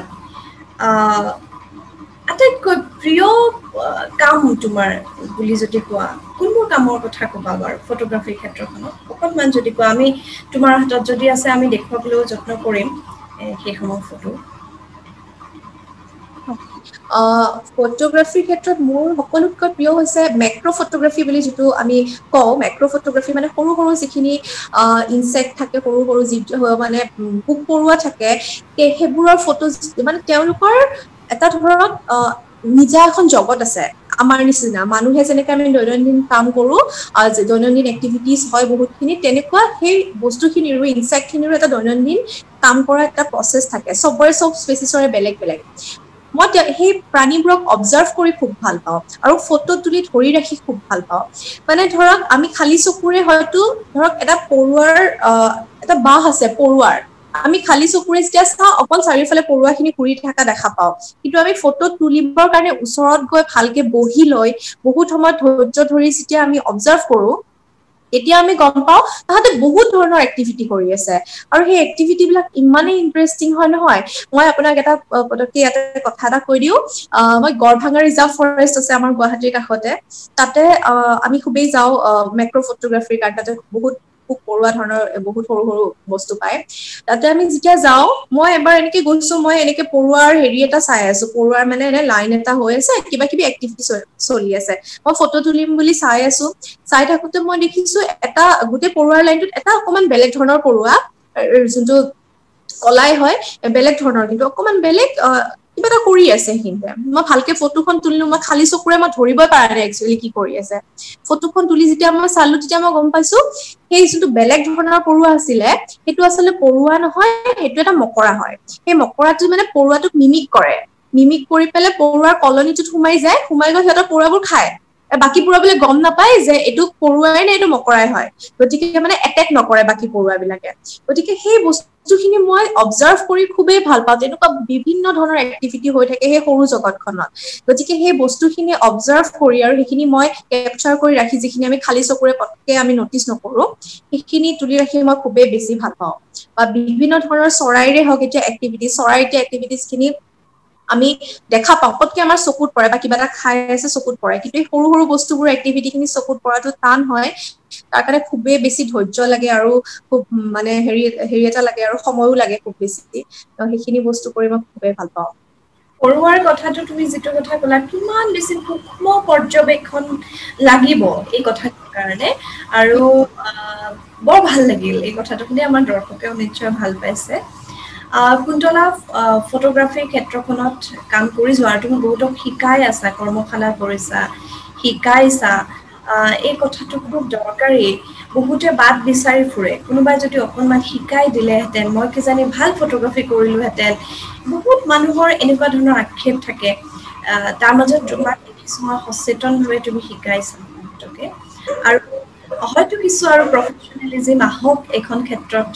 আটাইতকৈ প্ৰিয় কাম তোমাৰ বুলি যদি কোৱা কোনবোৰ কামৰ কথা ক'বা বাৰু ফটোগ্ৰাফিৰ ক্ষেত্ৰখনত অকণমান যদি কোৱা আমি তোমাৰ হাতত যদি আছে আমি দেখুৱাবলৈ যত্ন কৰিম সেইসমূহ ফটো ফটোগ্ৰাফিৰ ক্ষেত্ৰত মোৰ সকলোতকৈ প্ৰিয় হৈছে মেক্ৰ ফটোগ্ৰাফি বুলি যিটো আমি কওঁ মেক্ৰ ফটোগ্ৰাফি মানে সৰু সৰু যিখিনি ইনসেক্ট থাকে সৰু সৰু যি মানে পোক পৰুৱা থাকে সেইবোৰৰ ফটো মানে তেওঁলোকৰ এটা ধৰক নিজা এখন জগত আছে আমাৰ নিচিনা মানুহে যেনেকৈ আমি দৈনন্দিন কাম কৰো দৈনন্দিন এক্টিভিটিজ হয় বহুতখিনি তেনেকুৱা সেই বস্তুখিনিৰো ইনসেক্টখিনিৰো এটা দৈনন্দিন কাম কৰা এটা প্ৰসেছ থাকে চবৰে চব স্পেচিছৰে বেলেগ বেলেগ মই সেই প্ৰাণীবোৰক অবজাৰ্ভ কৰি খুব ভাল পাওঁ আৰু ফটো তুলি ধৰি ৰাখি খুব ভাল পাওঁ মানে ধৰক আমি খালি চকুৰে হয়তো ধৰক এটা পৰুৱাৰ এটা বাহ আছে পৰুৱাৰ আমি খালি চকুৰে যেতিয়া চাওঁ অকল চাৰিওফালে পৰুৱাখিনি ঘূৰি থকা দেখা পাওঁ কিন্তু আমি ফটো তুলিবৰ কাৰণে ওচৰত গৈ ভালকে বহি লৈ বহুত সময় ধৈৰ্য ধৰি যেতিয়া আমি অবজাৰ্ভ কৰো এতিয়া আমি গম পাওঁ তাহাঁতে বহুত ধৰণৰ এক্টিভিটি কৰি আছে আৰু সেই এক্টিভিটি বিলাক ইমানেই ইন্টাৰেষ্টিং হয় নহয় মই আপোনাক এটা পতককে ইয়াতে কথা এটা কৈ দিওঁ মই গড়ভাঙা ৰিজাৰ্ভ ফৰেষ্ট আছে আমাৰ গুৱাহাটীৰ কাষতে তাতে আমি খুবেই যাওঁ মেক্ৰ ফটোগ্ৰাফিৰ কাৰণে তাতে বহুত খুব পৰুৱা ধৰণৰ বহুত সৰু সৰু বস্তু পায় তাতে আমি যেতিয়া যাওঁ মই এবাৰ এনেকে গৈছো মই এনেকে পৰুৱাৰ হেৰি এটা চাই আছো পৰুৱাৰ মানে এনে লাইন এটা হৈ আছে কিবা কিবি এক্টিভিটি চলি আছে মই ফটো তুলিম বুলি চাই আছো চাই থাকোতে মই দেখিছো এটা গোটেই পৰুৱাৰ লাইনটোত এটা অকমান বেলেগ ধৰণৰ পৰুৱা যোনটো কলাই হয় বেলেগ ধৰণৰ কিন্তু অকমান বেলেগ কিবা এটা কৰি আছে সেইখিনিতে মই ভালকে ফটোখন তুলিলো মই খালি চকুৰে মই ধৰিবই পৰা নাই একচুৱেলি কি কৰি আছে ফটোখন তুলি যেতিয়া মই চালো তেতিয়া মই গম পাইছো সেই যোনটো বেলেগ ধৰণৰ পৰুৱা আছিলে সেইটো আচলতে পৰুৱা নহয় সেইটো এটা মকৰা হয় সেই মকৰাটো মানে পৰুৱাটোক মিমিক কৰি পেলাই পৰুৱাৰ কলনীটোত সোমাই গৈ সিহঁতৰ পৰুৱাবোৰ খায় বাকী পৰুৱাবোৰে গম নাপায় যে এইটো পৰুৱাই নে এইটো মকৰাই হয় গতিকে মানে এটেক নকৰে বাকী পৰুৱাবিলাকে গতিকে সেই বস্তুখিনি মই অবজাৰ্ভ কৰি খুবেই ভাল পাওঁ তেনেকুৱা বিভিন্ন ধৰণৰ এক্টিভিটি হৈ থাকে সেই সৰু জগতখনত গতিকে সেই বস্তুখিনি অবজাৰ্ভ কৰি আৰু সেইখিনি মই কেপচাৰ কৰি ৰাখি যিখিনি আমি খালি চকুৰে পটকে আমি নটিচ নকৰো সেইখিনি তুলি ৰাখি মই খুবেই বেছি ভাল পাওঁ বা বিভিন্ন ধৰণৰ চৰাইৰে হওক এতিয়া এক্টিভিটিজখিনি আমি দেখা পাওঁ পটকে আমাৰ চকুত পৰে বা কিবা এটা খাই আছে চকুত পৰে কিন্তু এই সৰু সৰু বস্তুবোৰ এক্টিভিটিখিনি চকুত পৰাটো টান হয় তাৰ কাৰণে খুবেই বেছি ধৈৰ্য লাগে আৰু খুব মানে হেৰি এটা লাগে আৰু সময়ো লাগে খুব বেছি সেইখিনি বস্তু কৰি মই খুবেই ভাল পাওঁ কৰোৱাৰ কথাটো তুমি যেটো কথা কলা কিমান বেছি সূক্ষ্ম পৰ্যবেক্ষণ লাগিব এই কথাটোৰ কাৰণে আৰু বৰ ভাল লাগিল এই কথাটো শুনি আমাৰ দৰ্শকেও নিশ্চয় ভাল পাইছে কুন্তলা ফটোগ্ৰাফিৰ ক্ষেত্ৰখনত কাম কৰি যোৱাৰ তুমি বহুতক শিকাই আছা কৰ্মশালা কৰিছা শিকাইছা এই কথাটো খুব দৰকাৰী বহুতে বাদ বিচাৰি ফুৰে কোনোবাই যদি অকনমান শিকাই দিলেহেঁতেন মই কি জানি ভাল ফটোগ্ৰাফি কৰিলোহেঁতেন বহুত মানুহৰ এনেকুৱা ধৰণৰ আক্ষেপ থাকে তাৰ মাজত তোমাৰ কিছুমান সচেতনভাৱে তুমি শিকাইছা বহুতকে আৰু হয়তো কিছু আৰু প্ৰফেচনেলিজিম আহক এখন ক্ষেত্ৰত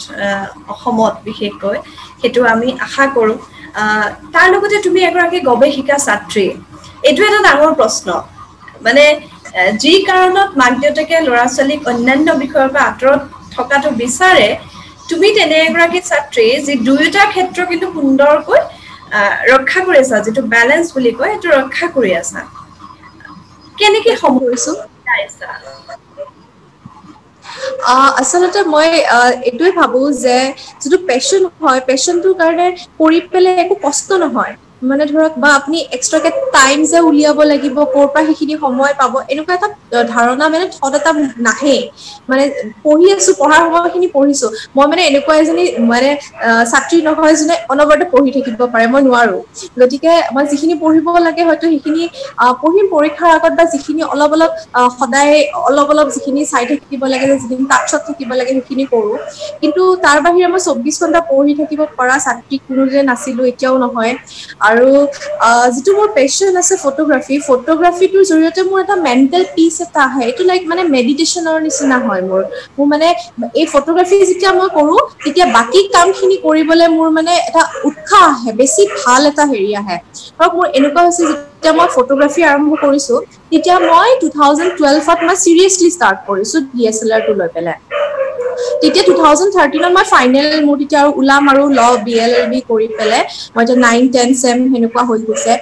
অসমত বিশেষকৈ সেইটো আমি আশা কৰো তাৰ লগতে তুমি এগৰাকী গৱেষিকা ছাত্ৰী এইটো এটা ডাঙৰ প্ৰশ্ন মানে যি কাৰণত মাক দেউতাকে ল'ৰা ছোৱালীক অন্যান্য বিষয়ৰ পৰা আঁতৰত থকাটো বিচাৰে তুমি তেনে এগৰাকী ছাত্ৰী যি দুয়োটা ক্ষেত্ৰ কিন্তু সুন্দৰকৈ ৰক্ষা কৰি আছা যেটো ব্যালেন্স বুলি কয় এটো ৰক্ষা কৰি আছা কেনেকৈ কৰিছো সমস্যা আসলতে মই এটোই ভাবো যে যেটো প্যাশন হয় প্যাশনটোৰ কাৰণে কৰি পেলে একো কষ্ট নহয় মানে ধৰক বা আপুনি এক্সট্ৰাকে টাইম যে উলিয়াব লাগিব ক'ৰ পৰা সেইখিনি সময় পাব এনেকুৱা এটা ধাৰণা মানে থট এটা নাহে মানে পঢ়ি আছো পঢ়াৰ সময়খিনি পঢ়িছো মই মানে এনেকুৱা এজনী মানে ছাত্ৰী নহয় যোনে অনবৰতে পঢ়ি থাকিব পাৰে মই নোৱাৰো গতিকে মই যিখিনি পঢ়িব লাগে হয়তো সেইখিনি পঢ়িম পৰীক্ষাৰ আগত বা যিখিনি অলপ সদায় অলপ যিখিনি চাই থাকিব লাগে যিখিনি তাৎছত থাকিব লাগে সেইখিনি কৰো কিন্তু তাৰ বাহিৰে মই 24 ঘণ্টা পঢ়ি থাকিব পৰা ছাত্ৰী কোনো যে নাছিলো এতিয়াও নহয় আৰু যেটো মোৰ প্যাশন আছে ফটোগ্ৰাফিটোৰ জৰিয়তে মোৰ এটা মেন্টেল পিচ এটা আহে এটো লাইক মানে মেডিটেশনৰ নিচিনা হয় মোৰ মানে এই ফটোগ্ৰাফি যেতিয়া মই কৰো তেতিয়া বাকি কামখিনি কৰিবলৈ মোৰ মানে এটা উৎসাহ আহে বেছি ভাল এটা হেৰি আহে আৰু মোৰ এনেকুৱা হৈছে যেতিয়া মই ফটোগ্ৰাফি আৰম্ভ কৰিছো তেতিয়া মই 2012ত মই সিৰিয়াসলি ষ্টাৰ্ট কৰিছো DSLR টো লৈ পেলাই তেতিয়া 2013ত মই ফাইনেল মোৰ তেতিয়া আৰু উলাম আৰু ল BLLB কৰি পেলে মই যে 9 10 সেম হেনেকুৱা হৈ গৈছে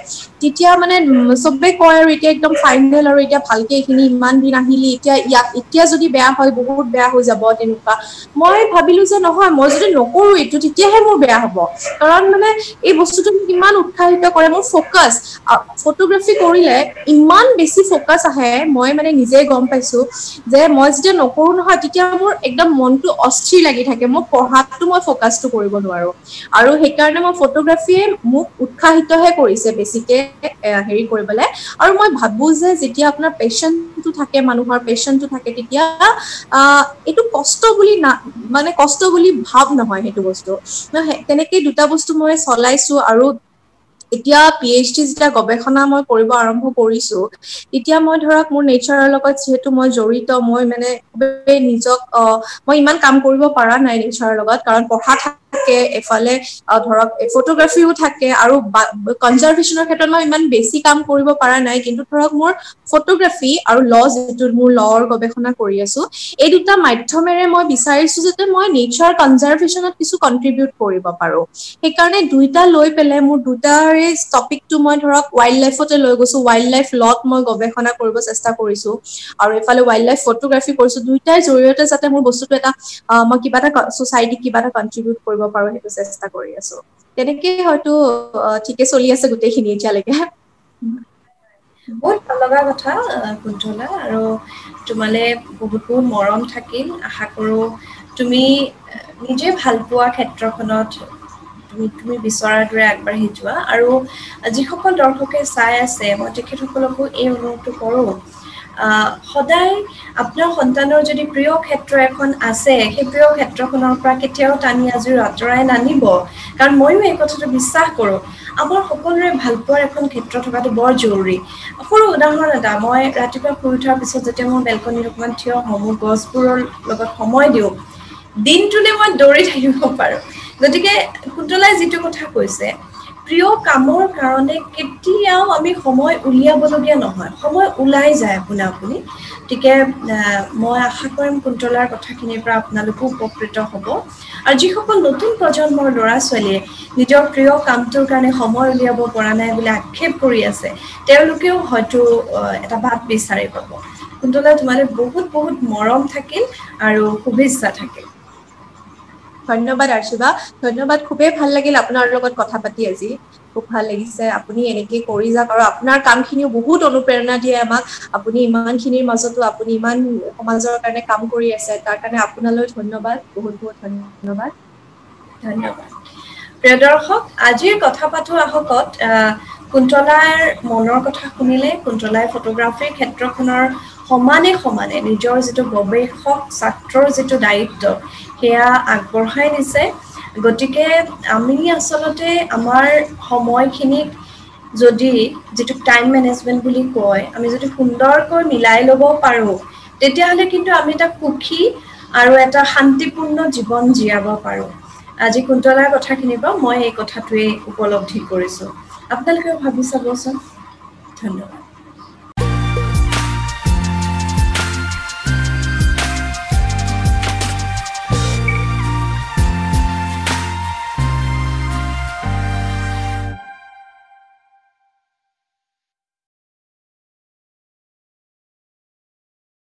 তেতিয়া মানে সবে কয় আৰু এতিয়া একদম ফাইনেল আৰু এতিয়া ভালকে এইখিনি ইমান দিন আহিলি এতিয়া যদি বেয়া হয় বহুত বেয়া হৈ যাব তেনেকুৱা মই ভাবিলো যে নহয় মই যদি নকৰো এইটো তেতিয়াহে মোৰ বেয়া হ'ব কাৰণ মানে এই বস্তুটো কিমান উৎসাহিত কৰে মোৰ ফোকাস ফটোগ্ৰাফি কৰিলে ইমান বেছি ফোকাস আহে মই মানে নিজে গম পাইছো যে মই যেতিয়া নকৰো নহয় তেতিয়া মোৰ একদম মনটো অস্থিৰ লাগি থাকে মই পঢ়াতটো মই ফোকাসটো কৰিব নোৱাৰো আৰু সেইকাৰণে মই ফটোগ্ৰাফিয়ে মোক উৎসাহিতহে কৰিছে বেছিকে হেৰি কৰিবলে আৰু মই ভাবো যে যেতিয়া আপোনাৰ পেশনটো থাকে মানুহৰ পেশনটো থাকে তেতিয়া এইটো কষ্ট বুলি মানে কষ্ট বুলি ভাব নহয় সেইটো বস্তু তেনেকে দুটা বস্তু মই চলাইছো আৰু এতিয়া PhD যেতিয়া গৱেষণা মই কৰিব আৰম্ভ কৰিছো এতিয়া মই ধৰক মোৰ নেচাৰৰ লগত যেহেতু মই জড়িত মই মানে নিজক মই ইমান কাম কৰিব পৰা নাই নেচাৰৰ লগত কাৰণ পঢ়া থাকে এফালে ধৰক ফটোগ্ৰাফিও থাকে আৰু কনজাৰভেশনৰ ক্ষেত্ৰত মই ইমান বেছি কাম কৰিব পৰা নাই কিন্তু ধৰক মোৰ ফটোগ্ৰাফি আৰু যেটো মোৰ লৰ গৱেষণা কৰি আছো এই দুটা মাধ্যমেৰে মই বিচাৰিছো যাতে মই নেচাৰ কনজাৰভেশনত কিছু কন্ট্ৰিবিউট কৰিব পাৰো সেইকাৰণে দুইটা লৈ পেলে মোৰ দুটাৰে টপিকটো মই ধৰক ওয়াইল্ড লাইফতে লৈ গৈছো ওয়াইল্ড লাইফ লত মই গৱেষণা কৰিব চেষ্টা কৰিছো আৰু এফালে ওয়াইল্ড লাইফ ফটোগ্ৰাফি কৰিছো দুইটাৰ জৰিয়তে যাতে মোৰ বস্তুটো এটা মই কিবা এটা সোসাইটিক কিবা এটা কন্ট্ৰিবিউট কৰিব পাৰো সেইটো চেষ্টা কৰি আছো তেনেকে হয়তো ঠিকে চলি আছে গোটেইখিনি এতিয়ালৈকে বহুত ভাল লগা কথা কুন্তলা আৰু তোমালে বহুত মৰম থাকিল আশা কৰো তুমি নিজে ভাল পোৱা ক্ষেত্ৰখনত তুমি বিচৰাৰ দৰে আগবাঢ়ি যোৱা আৰু যিসকল দৰ্শকে চাই আছে মই তেখেতসকলকো এই অনুৰোধটো কৰো সদায় আপোনাৰ সন্তানৰ যদি প্ৰিয় ক্ষেত্ৰ এখন আছে সেই প্ৰিয় ক্ষেত্ৰখনৰ পৰা কেতিয়াও টানি আজুৰি আঁতৰাই নানিব কাৰণ ময়ো এই কথাটো বিশ্বাস কৰো আমাৰ সকলোৰে ভাল পোৱাৰ এখন ক্ষেত্ৰ থকাটো বৰ জৰুৰী সৰু উদাহৰণ এটা মই ৰাতিপুৱা শুই উঠাৰ পিছত যেতিয়া মই বেলকনিত অকমান থিয় হওঁ মোৰ গছবোৰৰ লগত সময় দিওঁ দিনটোলে মই দৌৰি থাকিব পাৰো গতিকে কুন্তলাই যিটো কথা কৈছে প্ৰিয় কামৰ কাৰণে কেতিয়াও আমি সময় উলিয়াবলগীয়া নহয় সময় ওলাই যায় আপুনি গতিকে মই আশা কৰিম কুন্তলাৰ কথাখিনিৰ পৰা আপোনালোকো উপকৃত হ'ব আৰু যিসকল নতুন প্ৰজন্মৰ ল'ৰা ছোৱালীয়ে নিজৰ প্ৰিয় কামটোৰ কাৰণে সময় উলিয়াব পৰা নাই বুলি আক্ষেপ কৰি আছে তেওঁলোকেও হয়তো এটা বাট বিচাৰি পাব কুন্তলা তোমালৈ বহুত মৰম থাকিল আৰু শুভেচ্ছা থাকিল ধন্যবাদ আৰ্চিবা, ধন্যবাদ। খুবেই ভাল লাগিল আপোনাৰ লগত কথা পাতি আজি, খুব ভাল লাগিছে। আপুনি এনেকে কৰি যাওক আৰু আপোনাৰ কামখিনিও বহুত অনুপ্ৰেৰণা দিয়ে আমাক। আপুনি ইমানখিনিৰ মাজতো আপুনি ইমান সমাজৰ কাৰণে কাম কৰি আছে, তাৰ কাৰণে আপোনালৈ ধন্যবাদ, বহুত বহুত ধন্যবাদ। ধন্যবাদ। প্ৰিয় দৰ্শক, আজিৰ কথা পাতো আহকত কুন্তলাৰ মনৰ কথা শুনিলে কুন্তলাই ফটোগ্ৰাফীৰ ক্ষেত্ৰখনৰ সমানে সমানে নিজৰ যিটো গৱেষক ছাত্ৰৰ যিটো দায়িত্ব সেয়া আগবঢ়াই নিছে। গতিকে আমি আচলতে আমাৰ সময়খিনিক যদি যিটো টাইম মেনেজমেণ্ট বুলি কয়, আমি যদি সুন্দৰকৈ মিলাই ল'ব পাৰোঁ, তেতিয়াহ'লে কিন্তু আমি এটা সুখী আৰু এটা শান্তিপূৰ্ণ জীৱন জীয়াব পাৰোঁ। আজি কুন্তলাৰ কথাখিনিৰ পৰা মই এই কথাটোৱেই উপলব্ধি কৰিছোঁ। আপোনালোকেও ভাবি চাবচোন। ধন্যবাদ।